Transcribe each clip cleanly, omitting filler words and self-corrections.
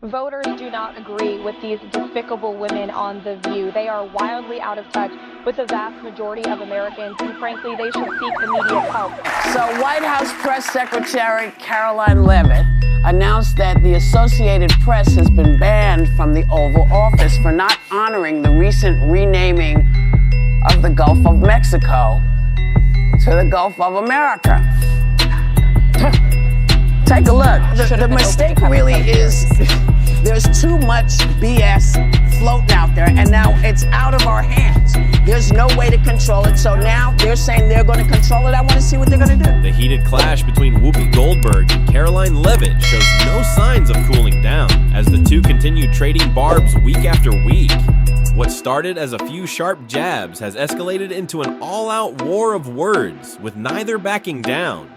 Voters do not agree with these despicable women on The View. They are wildly out of touch with the vast majority of Americans, and frankly, they should seek immediate help. So White House Press Secretary Karoline Leavitt announced that the Associated Press has been banned from the Oval Office for not honoring the recent renaming of the Gulf of Mexico to the Gulf of America. Take a look. The mistake really is there's too much BS floating out there, and now it's out of our hands. There's no way to control it, so now they're saying they're going to control it. I want to see what they're going to do. The heated clash between Whoopi Goldberg and Karoline Leavitt shows no signs of cooling down as the two continue trading barbs week after week. What started as a few sharp jabs has escalated into an all-out war of words, with neither backing down.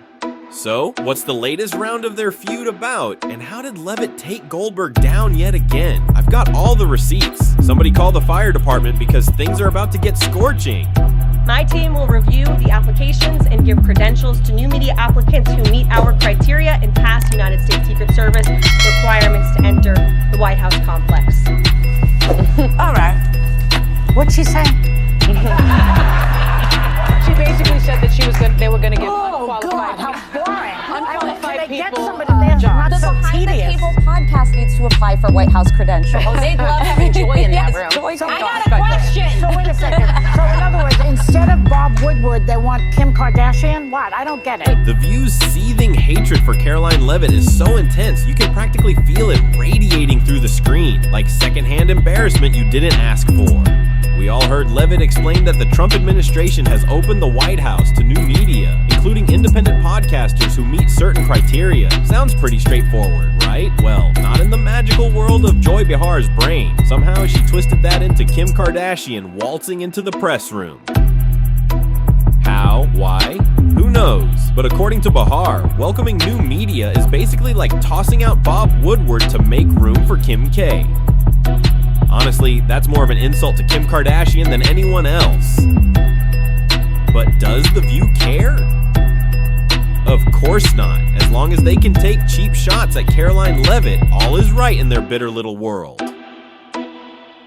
So, what's the latest round of their feud about, and how did Leavitt take Goldberg down yet again? I've got all the receipts. Somebody call the fire department because things are about to get scorching. My team will review the applications and give credentials to new media applicants who meet our criteria and pass United States Secret Service requirements to enter the White House complex. All right. What'd she say? She basically said that they were going to give unqualified God, how boring. unqualified people jobs. The Behind the Table podcast needs to apply for White House credentials. They'd love having Joy in that room. I got a question. So wait a second. So in other words, instead of Bob Woodward, they want Kim Kardashian? What? I don't get it. The View's seething hatred for Karoline Leavitt is so intense you can practically feel it radiating through the screen, like secondhand embarrassment you didn't ask for. We all heard Leavitt explain that the Trump administration has opened the White House to new media, including independent podcasters who meet certain criteria. Sounds pretty straightforward, right? Well, not in the magical world of Joy Behar's brain. Somehow she twisted that into Kim Kardashian waltzing into the press room. How? Why? Who knows? But according to Behar, welcoming new media is basically like tossing out Bob Woodward to make room for Kim K. Honestly, that's more of an insult to Kim Kardashian than anyone else. But does The View care? Of course not. As long as they can take cheap shots at Karoline Leavitt, all is right in their bitter little world.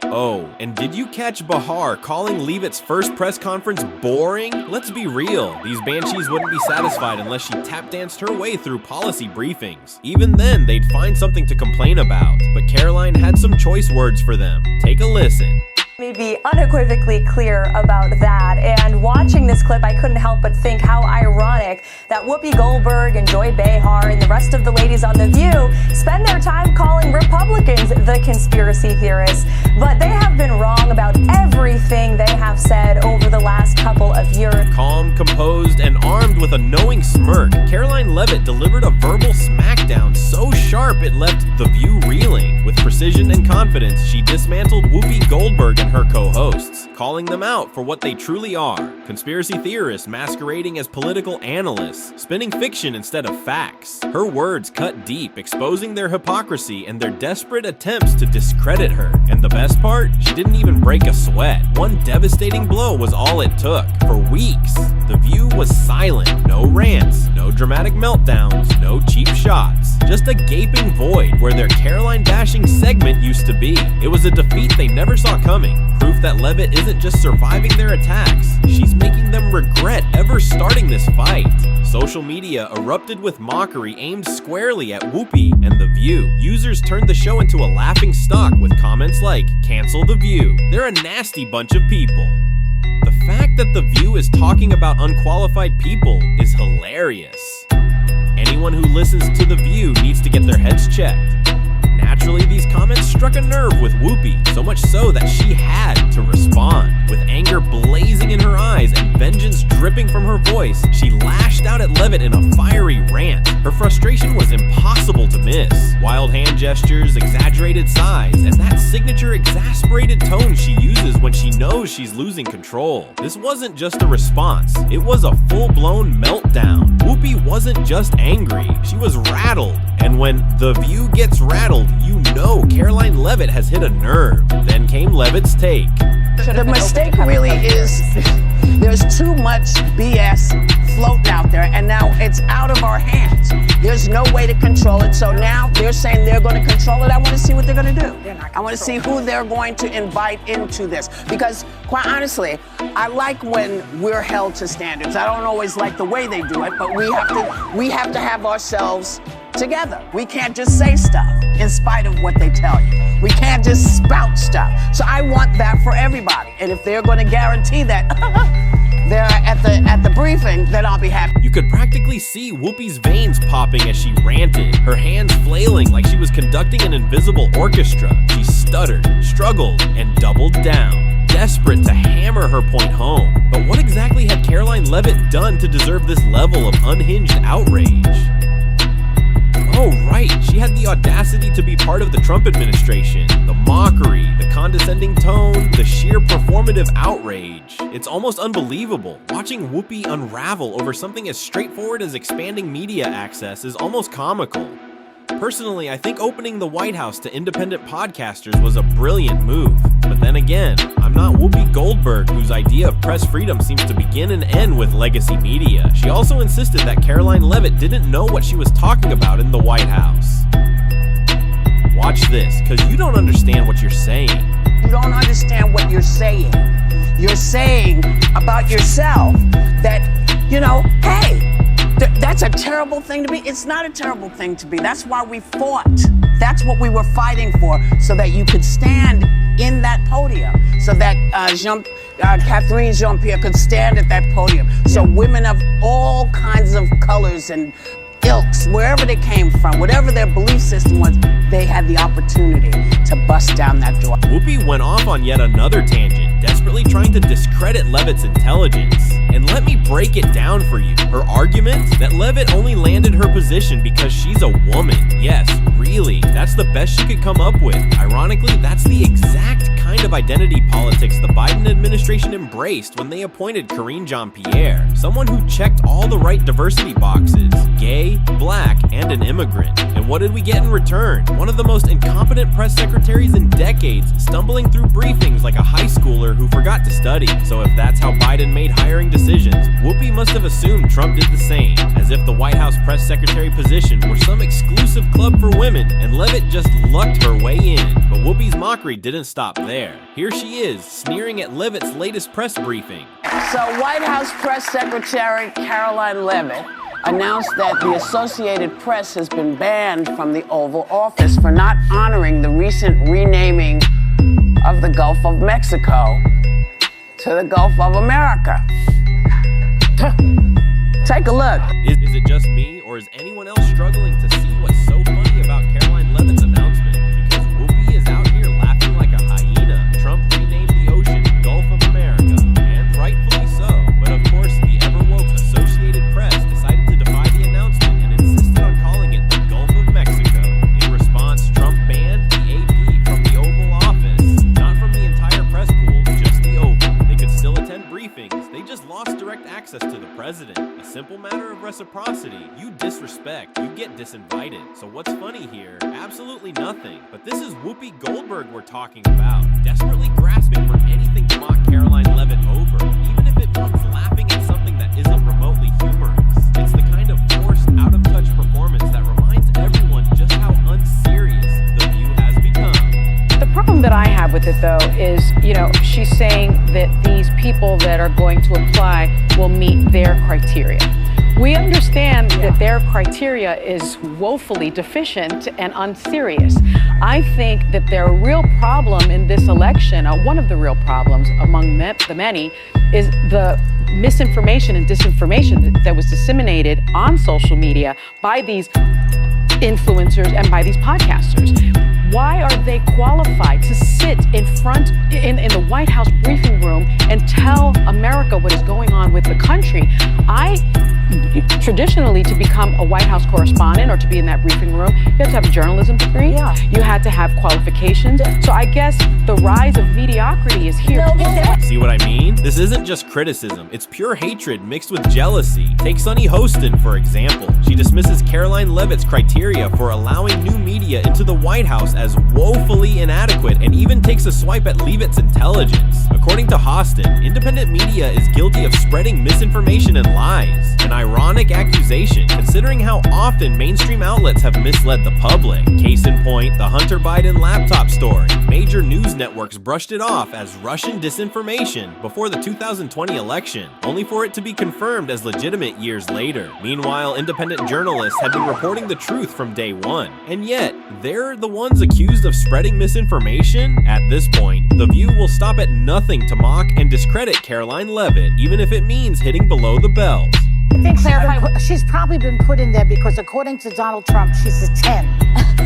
Oh, and did you catch Behar calling Leavitt's first press conference boring? Let's be real, these banshees wouldn't be satisfied unless she tap danced her way through policy briefings. Even then, they'd find something to complain about, but Karoline had some choice words for them. Take a listen. Let me be unequivocally clear about that. And watching this clip, I couldn't help but think how ironic that Whoopi Goldberg and Joy Behar and the rest of the ladies on The View spend their time calling Republicans the conspiracy theorists. But they have been wrong about everything they have said over the last couple of years. Calm, composed, and armed with a knowing smirk, Karoline Leavitt delivered a verbal smackdown so sharp it left The View reeling. With precision and confidence, she dismantled Whoopi Goldberg and her co-hosts, calling them out for what they truly are: conspiracy theorists masquerading as political analysts, spinning fiction instead of facts. Her words cut deep, exposing their hypocrisy and their desperate attempts to discredit her. And the best part? She didn't even break a sweat. One devastating blow was all it took. For weeks, The View was silent. No rants, no dramatic meltdowns, no cheap shots. Just a gaping void where their Karoline bashing segment used to be. It was a defeat they never saw coming. Proof that Leavitt isn't just surviving their attacks, she's making them regret ever starting this fight. Social media erupted with mockery aimed squarely at Whoopi and The View. Users turned the show into a laughing stock with comments like, "Cancel The View." They're a nasty bunch of people. The fact that The View is talking about unqualified people is hilarious. Anyone who listens to The View needs to get their heads checked. Naturally, these comments struck a nerve with Whoopi, so much so that she had to respond. With anger blazing in her eyes and vengeance dripping from her voice, she lashed out at Leavitt in a fiery rant. Her frustration was impossible to miss. Wild hand gestures, exaggerated sighs, and that signature exasperated tone she uses when she knows she's losing control. This wasn't just a response, it was a full-blown meltdown. Whoopi wasn't just angry, she was rattled. And when The View gets rattled, you know Karoline Leavitt has hit a nerve. Then came Leavitt's take. The mistake really is there's too much BS floating out there, and now it's out of our hands. There's no way to control it, so now they're saying they're going to control it. I want to see they're going to do. They're not I want to see who they're going to invite into this. Because, quite honestly, I like when we're held to standards. I don't always like the way they do it, but we have to have ourselves together. We can't just say stuff in spite of what they tell you. We can't just spout stuff. So I want that for everybody. And if they're going to guarantee that they're at the briefing, then I'll be happy. You could practically see Whoopi's veins popping as she ranted, her hands flailing like she was conducting an invisible orchestra. She stuttered, struggled, and doubled down, desperate to hammer her point home. But what exactly had Karoline Leavitt done to deserve this level of unhinged outrage? Oh, right, she had the audacity to be part of the Trump administration. The mockery, the condescending tone, the sheer performative outrage. It's almost unbelievable. Watching Whoopi unravel over something as straightforward as expanding media access is almost comical. Personally, I think opening the White House to independent podcasters was a brilliant move. But then again, I'm not Whoopi Goldberg, whose idea of press freedom seems to begin and end with legacy media. She also insisted that Karoline Leavitt didn't know what she was talking about in the White House. Watch this, because you don't understand what you're saying. You don't understand what you're saying. You're saying about yourself that, hey, that's a terrible thing to be. It's not a terrible thing to be. That's why we fought. That's what we were fighting for, so that you could stand in that podium, so that Catherine Jean-Pierre could stand at that podium. So women of all kinds of colors and ilks, wherever they came from, whatever their belief system was, they had the opportunity to bust down that door. Whoopi went off on yet another tangent, desperately trying to discredit Leavitt's intelligence. And let me break it down for you. Her argument that Leavitt only landed her position because she's a woman. Yes, really, that's the best she could come up with. Ironically, that's the exact kind of identity politics the Biden administration embraced when they appointed Karoline Jean-Pierre, someone who checked all the right diversity boxes: gay, black, and an immigrant. And what did we get in return? One of the most incompetent press secretaries in decades, stumbling through briefings like a high schooler who forgot to study. So if that's how Biden made hiring decisions, Whoopi must have assumed Trump did the same, as if the White House press secretary position were some exclusive club for women, and Leavitt just lucked her way in. But Whoopi's mockery didn't stop there. Here she is, sneering at Leavitt's latest press briefing. So White House Press Secretary Karoline Leavitt announced that the Associated Press has been banned from the Oval Office for not honoring the recent renaming of the Gulf of Mexico to the Gulf of America. Take a look. Is it just me, or is anyone else struggling to see what's so funny about Karoline Leavitt's announcement? Because Whoopi is out here laughing like a hyena. Trump renamed the ocean Gulf of America, and rightfully so. But of course, the ever-woke Associated Press decided to defy the announcement and insisted on calling it the Gulf of Mexico. In response, Trump banned the AP from the Oval Office. Not from the entire press pool, just the Oval. They could still attend briefings. They just lost direct access to the president. A simple matter of reciprocity. You disrespect, you get disinvited. So what's funny here? Absolutely nothing. But this is Whoopi Goldberg we're talking about, desperately grasping for anything to mock Karoline Leavitt over, even if it means laughing at something that isn't remotely humorous. It's the kind of forced, out-of-touch performance that reminds everyone just how unserious The View has become. The problem that I have with it, though, is, she's saying that these people that are going to apply will meet their criteria. We understand that their criteria is woefully deficient and unserious. I think that their real problem in this election, one of the real problems among the many, is the misinformation and disinformation that was disseminated on social media by these influencers and by these podcasters. Why are they qualified to sit in front in the White House briefing room and tell America what is going on with the country? Traditionally, to become a White House correspondent or to be in that briefing room, you have to have a journalism degree. Yeah. You had to have qualifications. So I guess the rise of mediocrity is here. See what I mean? This isn't just criticism. It's pure hatred mixed with jealousy. Take Sunny Hostin, for example. She dismisses Karoline Leavitt's criteria for allowing new media into the White House as woefully inadequate, and even takes a swipe at Leavitt's intelligence. According to Hostin, independent media is guilty of spreading misinformation and lies. And ironic accusation, considering how often mainstream outlets have misled the public. Case in point, the Hunter Biden laptop story. Major news networks brushed it off as Russian disinformation before the 2020 election, only for it to be confirmed as legitimate years later. Meanwhile, independent journalists had been reporting the truth from day one. And yet, they're the ones accused of spreading misinformation? At this point, The View will stop at nothing to mock and discredit Karoline Leavitt, even if it means hitting below the belt. I think she's probably been put in there because according to Donald Trump, she's a 10.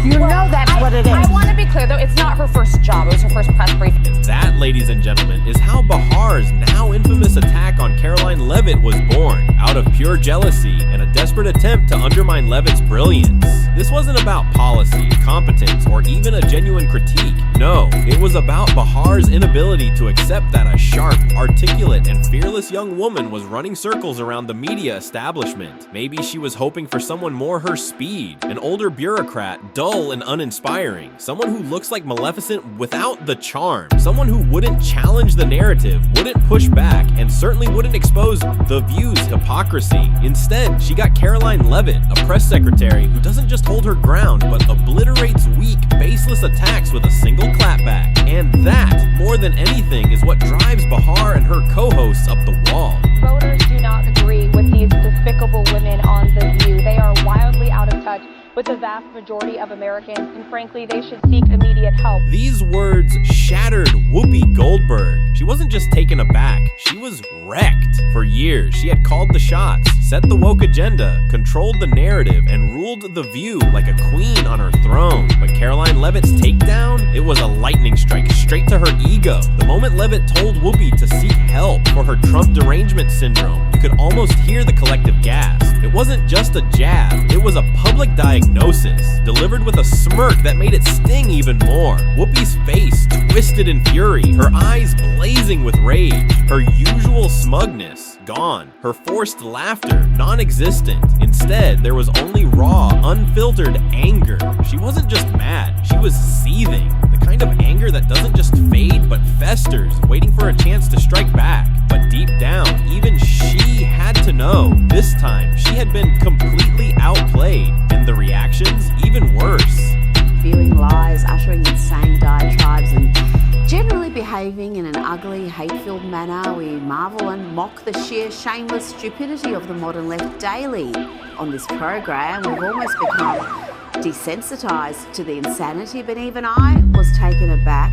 You know that's what it is. I want to be clear, though, it's not her first job. It was her first press briefing. And that, ladies and gentlemen, is how Bahar's now infamous attack on Karoline Leavitt was born, out of pure jealousy and a desperate attempt to undermine Leavitt's brilliance. This wasn't about policy, competence, or even a genuine critique. No, it was about Bahar's inability to accept that a sharp, articulate, and fearless young woman was running circles around the media establishment. Maybe she was hoping for someone more her speed, an older bureaucrat, dull and uninspiring, someone who looks like Maleficent without the charm, someone who wouldn't challenge the narrative, wouldn't push back, and certainly wouldn't expose The View's hypocrisy. Instead, she got Karoline Leavitt, a press secretary who doesn't just hold her ground, but obliterates weak, baseless attacks with a single clapback. And that, more than anything, is what drives Bahar and her co-hosts up the wall. Voters do not agree with these despicable women on The View. They are wildly out of touch with the vast majority of Americans, and frankly, they should seek immediate help. These words shattered Whoopi Goldberg. She wasn't just taken aback, she was wrecked. For years, she had called the shots, set the woke agenda, controlled the narrative, and ruled The View like a queen on her throne. But Karoline Leavitt's takedown? It was a lightning strike straight to her ego. The moment Leavitt told Whoopi to seek help for her Trump derangement syndrome, you could almost hear the collective gasp. It wasn't just a jab, it was a public diagnosis, delivered with a smirk that made it sting even more. Whoopi's face twisted in fury, her eyes blazing with rage, her usual smugness gone, her forced laughter non-existent. Instead, there was only raw, unfiltered anger. She wasn't just mad, she was seething. The kind of anger that doesn't just fade but festers, waiting for a chance to strike back. But deep down, even she had to know, this time she had been completely outplayed, and the reactions even worse. Spewing lies, uttering insane diatribes, and generally behaving in an ugly, hate-filled manner, we marvel and mock the sheer shameless stupidity of the modern left daily. On this program, we've almost become desensitized to the insanity, but even I was taken aback,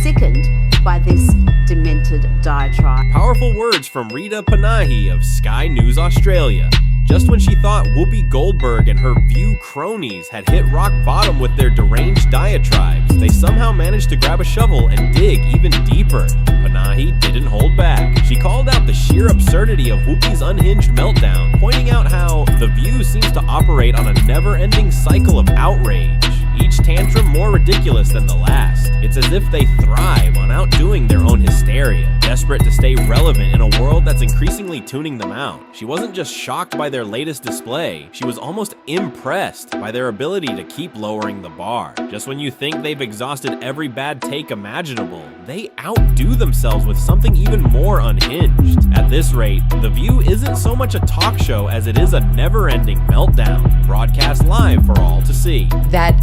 sickened by this demented diatribe. Powerful words from Rita Panahi of Sky News Australia. Just when she thought Whoopi Goldberg and her View cronies had hit rock bottom with their deranged diatribes, they somehow managed to grab a shovel and dig even deeper. Panahi didn't hold back. She called out the sheer absurdity of Whoopi's unhinged meltdown, pointing out how The View seems to operate on a never-ending cycle of outrage, each tantrum more ridiculous than the last. It's as if they thrive on outdoing their own hysteria, desperate to stay relevant in a world that's increasingly tuning them out. She wasn't just shocked by their latest display, she was almost impressed by their ability to keep lowering the bar. Just when you think they've exhausted every bad take imaginable, they outdo themselves with something even more unhinged. At this rate, The View isn't so much a talk show as it is a never-ending meltdown, broadcast live for all to see. That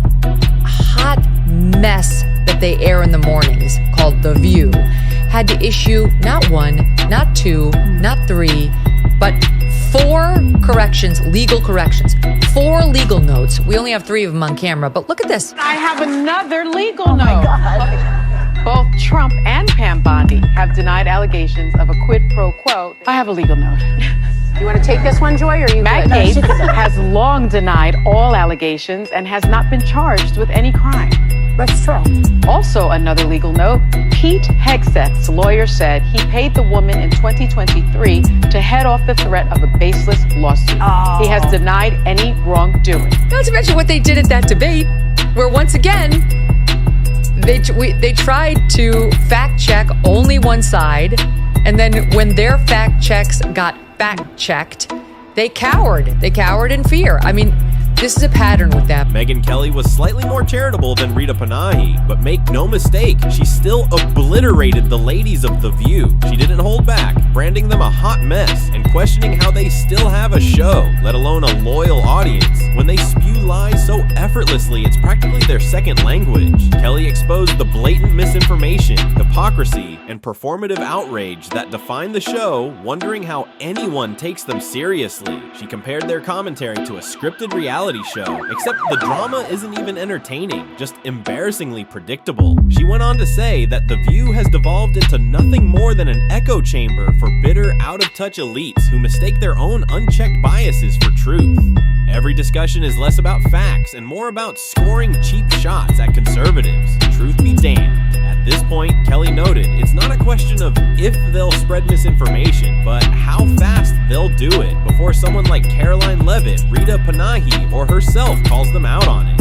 hot mess that they air in the mornings, called The View, had to issue not one, not two, not three, but 4 corrections, legal corrections, 4 legal notes. We only have 3 of them on camera, but look at this. I have another legal note. Both Trump and Pam Bondi have denied allegations of a quid pro quo. I have a legal note. You want to take this one, Joy, or are you Matt good? Gaetz has long denied all allegations and has not been charged with any crime. That's true. Also, another legal note, Pete Hegseth's lawyer said he paid the woman in 2023 to head off the threat of a baseless lawsuit. Oh. He has denied any wrongdoing. Not to mention what they did at that debate, where once again, they tried to fact check only one side, and then when their fact checks got fact checked, they cowered. They cowered in fear. I mean, This is a pattern with them. Megyn Kelly was slightly more charitable than Rita Panahi, but make no mistake, she still obliterated the ladies of The View. She didn't hold back, branding them a hot mess and questioning how they still have a show, let alone a loyal audience, when they spew lies so effortlessly it's practically their second language. Kelly exposed the blatant misinformation, hypocrisy, and performative outrage that define the show, wondering how anyone takes them seriously. She compared their commentary to a scripted reality show, except the drama isn't even entertaining, just embarrassingly predictable. She went on to say that The View has devolved into nothing more than an echo chamber for bitter, out-of-touch elites who mistake their own unchecked biases for truth. Every discussion is less about facts and more about scoring cheap shots at conservatives. Truth be damned. At this point, Kelly noted, it's not a question of if they'll spread misinformation, but how fast they'll do it before someone like Karoline Leavitt, Rita Panahi, or herself calls them out on it.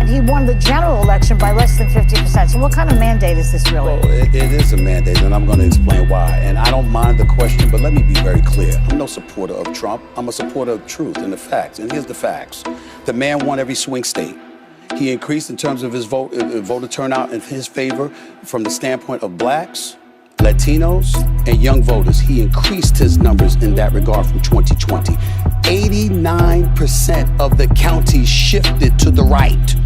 He won the general election by less than 50%. So what kind of mandate is this really? Well, it is a mandate, and I'm going to explain why. And I don't mind the question, but let me be very clear. I'm no supporter of Trump. I'm a supporter of truth and the facts. And here's the facts. The man won every swing state. He increased in terms of his voter turnout in his favor from the standpoint of blacks, Latinos, and young voters. He increased his numbers in that regard from 2020. 89% of the counties shifted to the right.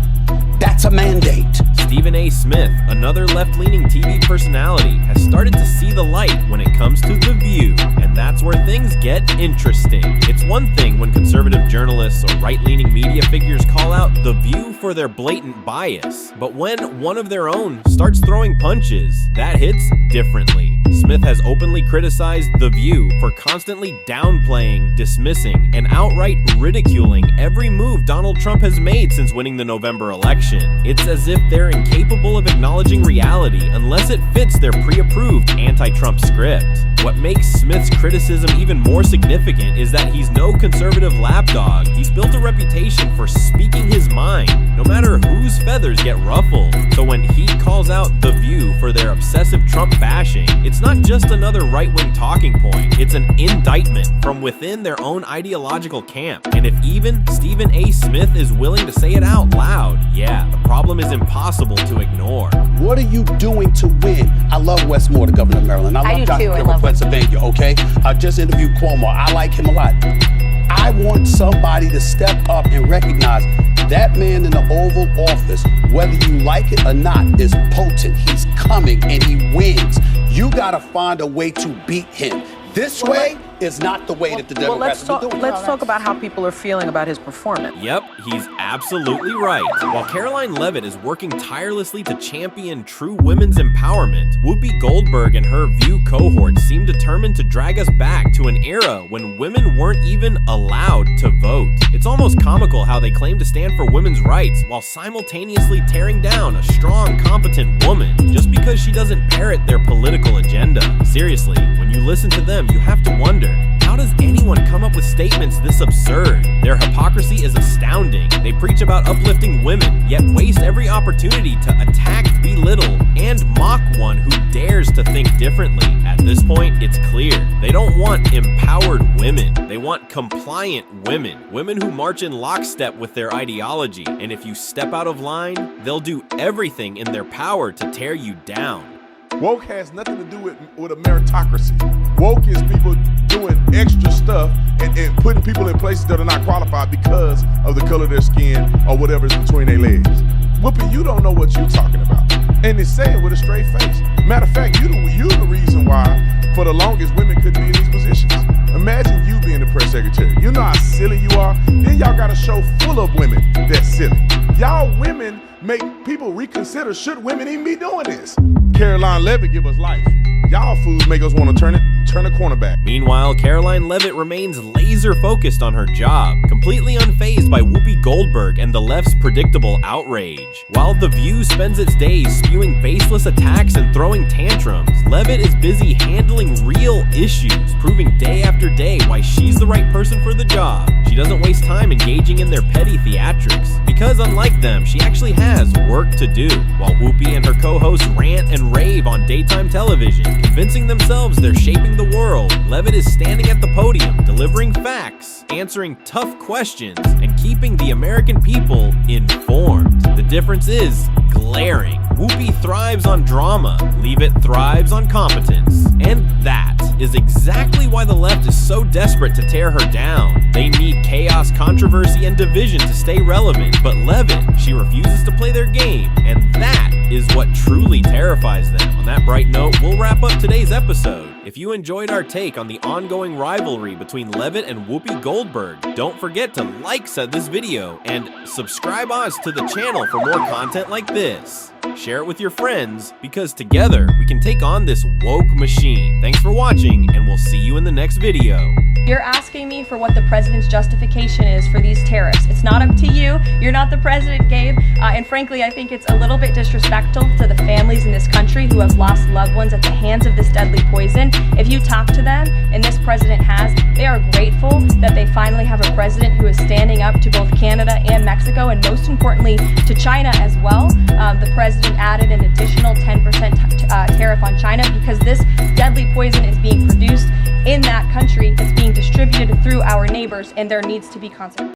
That's a mandate. Stephen A. Smith, another left-leaning TV personality, has started to see the light when it comes to The View, and that's where things get interesting. It's one thing when conservative journalists or right-leaning media figures call out The View for their blatant bias, but when one of their own starts throwing punches, that hits differently. Smith has openly criticized The View for constantly downplaying, dismissing, and outright ridiculing every move Donald Trump has made since winning the November election. It's as if they're incapable of acknowledging reality unless it fits their pre-approved anti-Trump script. What makes Smith's criticism even more significant is that he's no conservative lapdog. He's built a reputation for speaking his mind, no matter whose feathers get ruffled. So when he calls out The View for their obsessive Trump bashing, it's not just another right-wing talking point. It's an indictment from within their own ideological camp. And if even Stephen A. Smith is willing to say it out loud, yeah, the problem is impossible to ignore. What are you doing to win? I love Wes Moore, the governor of Maryland. I love Dr. Bill of Pennsylvania, okay? I just interviewed Cuomo. I like him a lot. I want somebody to step up and recognize that man in the Oval Office, whether you like it or not, is potent. He's coming and he wins. You gotta find a way to beat him. This way is not the way that the Democrats are doing. Let's talk about how people are feeling about his performance. Yep, he's absolutely right. While Karoline Leavitt is working tirelessly to champion true women's empowerment, Whoopi Goldberg and her View cohort seem determined to drag us back to an era when women weren't even allowed to vote. It's almost comical how they claim to stand for women's rights while simultaneously tearing down a strong, competent woman just because she doesn't parrot their political agenda. Seriously, when you listen to them, you have to wonder, how does anyone come up with statements this absurd? Their hypocrisy is astounding. They preach about uplifting women, yet waste every opportunity to attack, belittle, and mock one who dares to think differently. At this point, it's clear. They don't want empowered women. They want compliant women. Women who march in lockstep with their ideology. And if you step out of line, they'll do everything in their power to tear you down. Woke has nothing to do with a meritocracy. Woke is people doing extra stuff and putting people in places that are not qualified because of the color of their skin or whatever is between their legs. Whoopi, you don't know what you're talking about. And it's saying with a straight face. Matter of fact, you're the reason why, for the longest, women couldn't be in these positions. Imagine you being the press secretary. You know how silly you are? Then y'all got a show full of women that's silly. Y'all women make people reconsider, should women even be doing this? Karoline Leavitt give us life. Y'all fools make us want to turn a cornerback. Meanwhile, Karoline Leavitt remains laser-focused on her job, completely unfazed by Whoopi Goldberg and the left's predictable outrage. While The View spends its days spewing baseless attacks and throwing tantrums, Leavitt is busy handling real issues, proving day after day why she's the right person for the job. She doesn't waste time engaging in their petty theatrics, because unlike them, she actually has work to do. While Whoopi and her co-hosts rant and rave on daytime television, convincing themselves they're shaping the the world, Leavitt is standing at the podium, delivering facts, answering tough questions, and keeping the American people informed. The difference is glaring. Whoopi thrives on drama, Leavitt thrives on competence. And that is exactly why the left is so desperate to tear her down. They need chaos, controversy, and division to stay relevant. But Leavitt, she refuses to play their game, and that is what truly terrifies them. On that bright note, we'll wrap up today's episode. If you enjoyed our take on the ongoing rivalry between Leavitt and Whoopi Goldberg, don't forget to like this video and subscribe us to the channel for more content like this. Share it with your friends, because together we can take on this woke machine. Thanks for watching, and we'll see you in the next video. You're asking me for what the president's justification is for these tariffs. It's not up to you. You're not the president, Gabe. And frankly, I think it's a little bit disrespectful to the families in this country who have lost loved ones at the hands of this deadly poison. If you talk to them, and this president has, they are grateful that they finally have a president who is standing up to both Canada and Mexico, and most importantly, to China as well. The president added an additional 10% tariff on China because this deadly poison is being produced in that country. It's being distributed through our neighbors, and there needs to be consequences.